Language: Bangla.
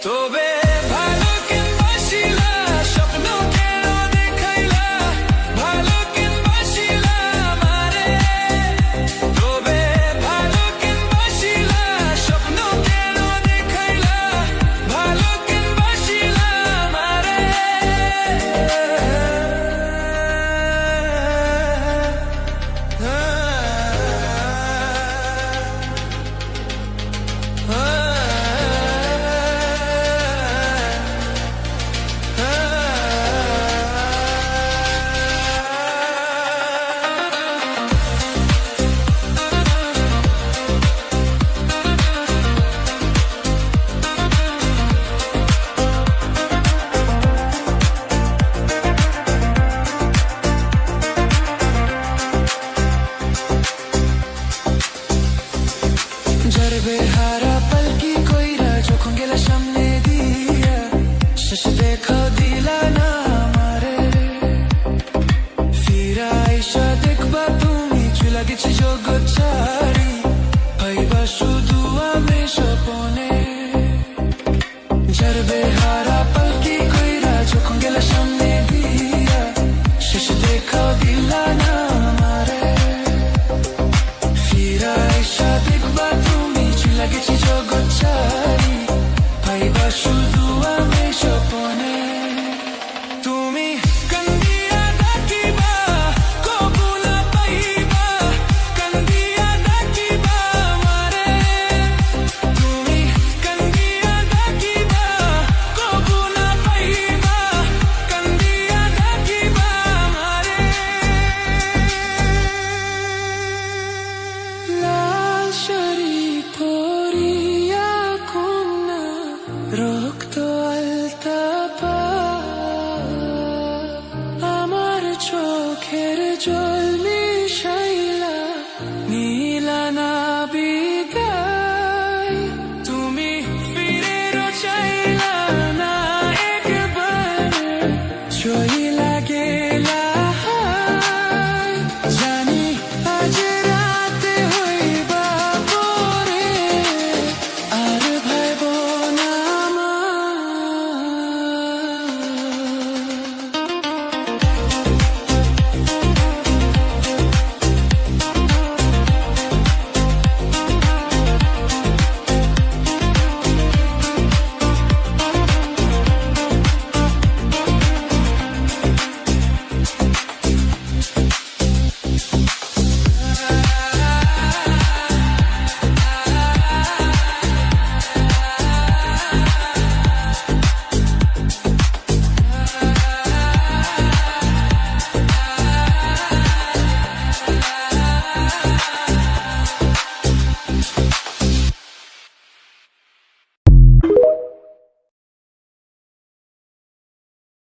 তবে ভালো কেনবাসিলা স্বপ্ন কেন দেখাইলা ভালো কেনবাসিলা আমারে তবে ভালো কেনবাসিলা স্বপ্ন কেন দেখাইলা ভালো কেনবাসিলা আমারে বেহারা পালকি কইরা যখন গেলা সামনে দিয়া শেষ দেখা দিলা না আমারে ফিরা আইসা দেখবা তুমি চুলা গেছি জগৎ ছাড়ি পাইবা শুধু আমি স্বপনে যার বেহারা পালকি কইরা যখন গেলা সামনে দিয়া শেষ দেখা দিলা না আমারে ফিরা আইসা দেখবা লাগেছি জগৎ ছাড়ি পাইবা শুধু আমি স্বপনে তুমি কান্দিয়া ডাকিবা কবু না পাইবা কান্দিয়া ডাকিবা আমারে তুমি কান্দিয়া ডাকিবা কবু না পাইবা কান্দিয়া ডাকিবা আমারে লাল শাড়ি রক্ত